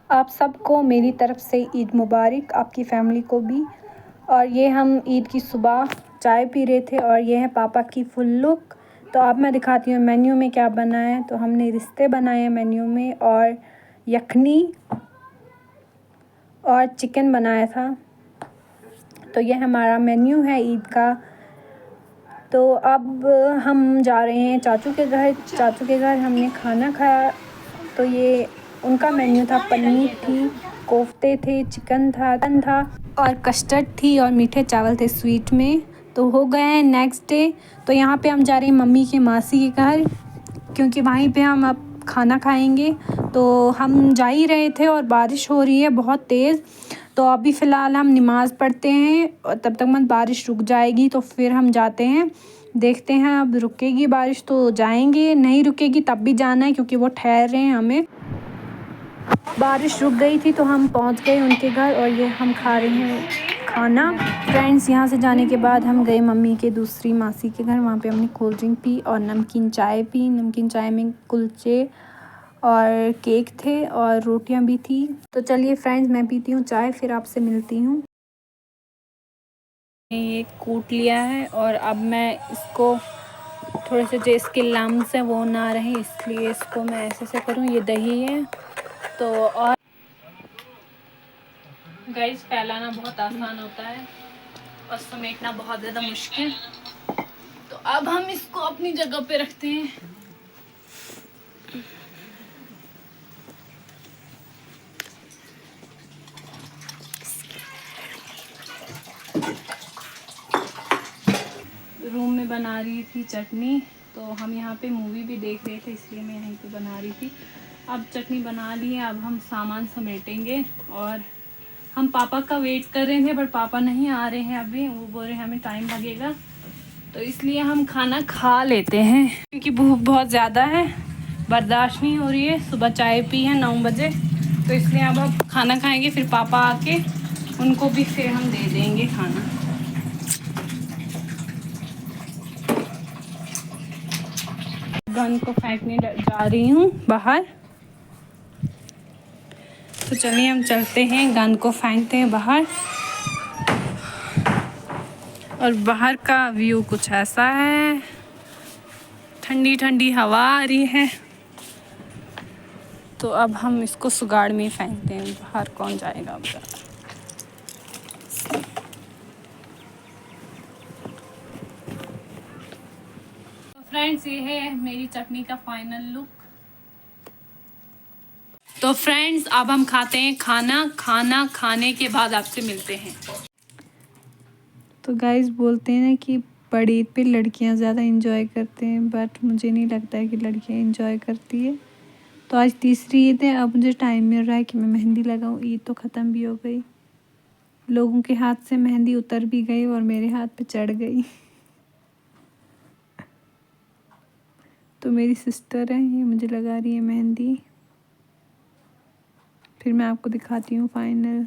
आप सबको मेरी तरफ से ईद मुबारक, आपकी फ़ैमिली को भी। और ये हम ईद की सुबह चाय पी रहे थे और ये है पापा की फुल लुक। तो अब मैं दिखाती हूँ मेन्यू में क्या बना है। तो हमने रिश्ते बनाए हैं मेन्यू में, और यखनी और चिकन बनाया था। तो ये हमारा मेन्यू है ईद का। तो अब हम जा रहे हैं चाचू के घर। चाचू के घर हमने खाना खाया। तो ये उनका मेन्यू था, पनीर थी, कोफ्ते थे, चिकन था और कस्टर्ड थी और मीठे चावल थे स्वीट में। तो हो गए हैं नेक्स्ट डे। तो यहाँ पे हम जा रहे हैं मम्मी के मासी के घर, क्योंकि वहीं पे हम अब खाना खाएंगे। तो हम जा ही रहे थे और बारिश हो रही है बहुत तेज़। तो अभी फ़िलहाल हम नमाज़ पढ़ते हैं और तब तक मत बारिश रुक जाएगी तो फिर हम जाते हैं। देखते हैं, अब रुकेगी बारिश तो जाएंगे, नहीं रुकेगी तब भी जाना है, क्योंकि वो ठहर रहे हैं हमें। बारिश रुक गई थी तो हम पहुंच गए उनके घर और ये हम खा रहे हैं खाना। फ्रेंड्स, यहाँ से जाने के बाद हम गए मम्मी के दूसरी मासी के घर। वहाँ पे हमने कोल्ड ड्रिंक पी और नमकीन चाय पी। नमकीन चाय में कुलचे और केक थे और रोटियां भी थी। तो चलिए फ्रेंड्स, मैं पीती हूँ चाय, फिर आपसे मिलती हूँ। ये कूट लिया है और अब मैं इसको थोड़े से जो इसके लम्स हैं वो ना रहे, इसलिए इसको मैं ऐसे करूँ। ये दही है। तो और गाइस, फैलाना बहुत आसान होता है और समेटना बहुत ज़्यादा मुश्किल। तो अब हम इसको अपनी जगह पे रखते हैं। रूम में बना रही थी चटनी। तो हम यहाँ पे मूवी भी देख रहे थे, इसलिए मैं यहीं पे बना रही थी। अब चटनी बना ली है, अब हम सामान समेटेंगे। और हम पापा का वेट कर रहे थे, पर पापा नहीं आ रहे हैं अभी। वो बोल रहे हैं हमें टाइम लगेगा, तो इसलिए हम खाना खा लेते हैं, क्योंकि भूख बहुत ज़्यादा है, बर्दाश्त नहीं हो रही है। सुबह चाय पी है 9 बजे, तो इसलिए अब खाना खाएंगे। फिर पापा आके उनको भी फिर हम दे देंगे खाना। गन को फेंकने जा रही हूँ बाहर। तो चलिए हम चलते हैं, गन को फेंकते हैं बाहर। और बाहर का व्यू कुछ ऐसा है, ठंडी ठंडी हवा आ रही है। तो अब हम इसको सुगाड़ में फेंकते हैं, बाहर कौन जाएगा अब। तो फ्रेंड्स, ये है मेरी चटनी का फाइनल लुक। तो फ्रेंड्स, अब हम खाते हैं खाना। खाना खाने के बाद आपसे मिलते हैं। तो गाइस, बोलते हैं ना कि बड़ी ईद पे लड़कियां ज़्यादा इंजॉय करते हैं, बट मुझे नहीं लगता है कि लड़कियां इंजॉय करती है। तो आज तीसरी ईद है, अब मुझे टाइम मिल रहा है कि मैं मेहंदी लगाऊं। ईद तो ख़त्म भी हो गई, लोगों के हाथ से मेहंदी उतर भी गई और मेरे हाथ पे चढ़ गई। तो मेरी सिस्टर है, ये मुझे लगा रही है मेहंदी। फिर मैं आपको दिखाती हूँ फाइनल।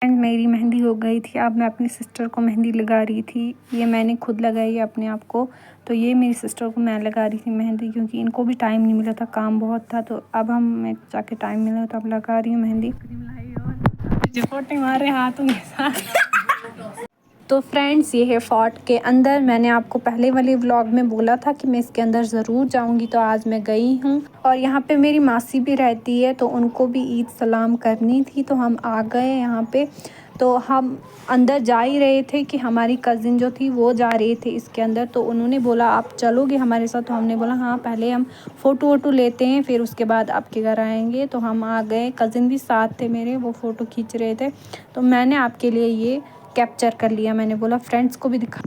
मेरी मेहंदी हो गई थी, अब मैं अपनी सिस्टर को मेहंदी लगा रही थी। ये मैंने खुद लगाई है अपने आप को। तो ये मेरी सिस्टर को मैं लगा रही थी मेहंदी, क्योंकि इनको भी टाइम नहीं मिला था, काम बहुत था। तो अब मैं जाके टाइम मिला तो अब लगा रही हूँ मेहंदी। चिपोटे मारे हाथों के साथ। तो फ्रेंड्स, ये है फोर्ट के अंदर। मैंने आपको पहले वाले व्लॉग में बोला था कि मैं इसके अंदर ज़रूर जाऊंगी, तो आज मैं गई हूँ। और यहाँ पे मेरी मासी भी रहती है, तो उनको भी ईद सलाम करनी थी, तो हम आ गए यहाँ पे। तो हम अंदर जा ही रहे थे कि हमारी कज़िन जो थी वो जा रही थी इसके अंदर। तो उन्होंने बोला आप चलोगे हमारे साथ? तो हमने बोला हाँ, पहले हम फ़ोटो वोटो लेते हैं, फिर उसके बाद आपके घर आएंगे। तो हम आ गए, कज़िन भी साथ थे मेरे, वो फ़ोटो खींच रहे थे। तो मैंने आपके लिए ये कैप्चर कर लिया। मैंने बोला फ्रेंड्स को भी दिखा।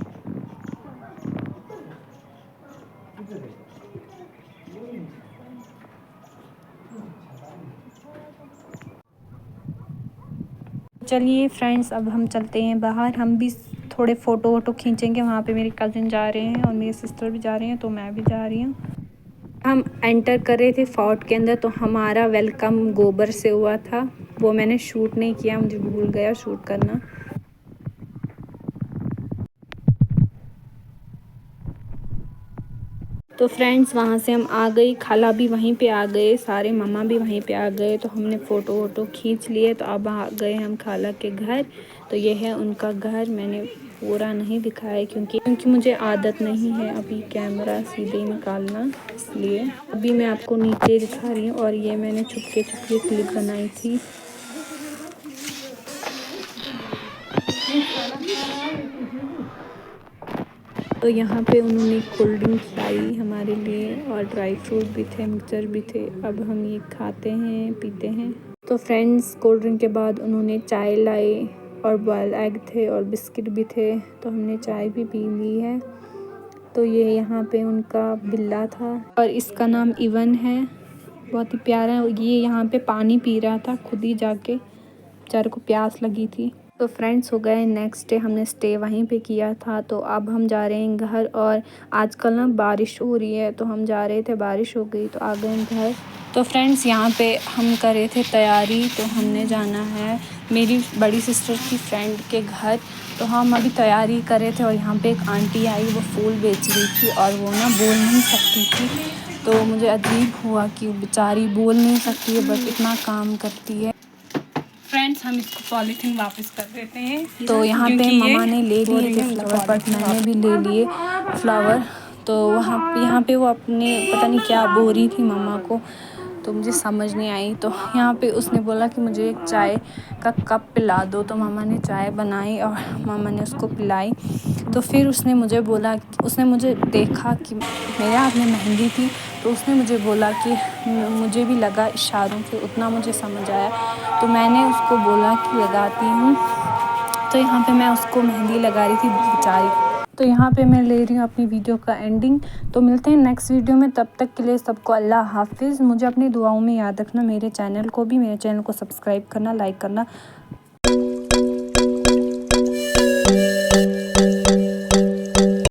चलिए फ्रेंड्स, अब हम चलते हैं बाहर। हम भी थोड़े फ़ोटो वोटो खींचेंगे। वहाँ पे मेरे कज़िन जा रहे हैं और मेरी सिस्टर भी जा रही हैं, तो मैं भी जा रही हूँ। हम एंटर कर रहे थे फोर्ट के अंदर, तो हमारा वेलकम गोबर से हुआ था। वो मैंने शूट नहीं किया, मुझे भूल गया शूट करना। तो फ्रेंड्स वहाँ से हम आ गई, खाला भी वहीं पे आ गए, सारे मामा भी वहीं पे आ गए। तो हमने फ़ोटो वोटो खींच लिए। तो अब आ गए हम खाला के घर। तो ये है उनका घर। मैंने पूरा नहीं दिखाया क्योंकि मुझे आदत नहीं है अभी कैमरा सीधे निकालना, इसलिए अभी मैं आपको नीचे दिखा रही हूँ। और ये मैंने छुपके छुपके क्लिप बनाई थी। तो यहाँ पे उन्होंने कोल्ड ड्रिंक लाई हमारे लिए और ड्राई फ्रूट भी थे, मिक्सचर भी थे। अब हम ये खाते हैं, पीते हैं। तो फ्रेंड्स कोल्ड ड्रिंक के बाद उन्होंने चाय लाई और बॉयल एग थे और बिस्किट भी थे। तो हमने चाय भी पी ली है। तो ये यहाँ पे उनका बिल्ला था और इसका नाम इवन है, बहुत ही प्यारा है। ये यहाँ पे पानी पी रहा था खुद ही जाके, बेचारे को प्यास लगी थी। तो फ्रेंड्स हो गए नेक्स्ट डे, हमने स्टे वहीं पे किया था। तो अब हम जा रहे हैं घर। और आजकल ना बारिश हो रही है, तो हम जा रहे थे, बारिश हो गई तो आ गए घर। तो फ्रेंड्स यहाँ पे हम कर रहे थे तैयारी। तो हमने जाना है मेरी बड़ी सिस्टर की फ्रेंड के घर। तो हम अभी तैयारी कर रहे थे और यहाँ पे एक आंटी आई, वो फूल बेच रही थी और वो ना बोल नहीं सकती थी। तो मुझे अजीब हुआ कि बेचारी बोल नहीं सकती है बट इतना काम करती है। फ्रेंड्स हम इसको पॉलीथीन वापस कर देते हैं। तो यहाँ पे मम्मा ने ले लिए थे फ्लावर, बट मैंने भी ले लिए फ्लावर। तो यहाँ पे वो अपने पता नहीं क्या बोल रही थी मम्मा को, तो मुझे समझ नहीं आई। तो यहाँ पे उसने बोला कि मुझे एक चाय का कप पिला दो। तो मम्मा ने चाय बनाई और मम्मा ने उसको पिलाई। तो फिर उसने मुझे देखा कि मेरे हाथ में मेहंदी थी। तो उसने मुझे बोला कि मुझे भी लगा इशारों से, उतना मुझे समझ आया। तो मैंने उसको बोला कि लगाती हूँ। तो यहाँ पे मैं उसको मेहंदी लगा रही थी बेचारी। तो यहाँ पे मैं ले रही हूँ अपनी वीडियो का एंडिंग। तो मिलते हैं नेक्स्ट वीडियो में, तब तक के लिए सबको अल्लाह हाफिज़। मुझे अपनी दुआओं में याद रखना, मेरे चैनल को सब्सक्राइब करना, लाइक करना।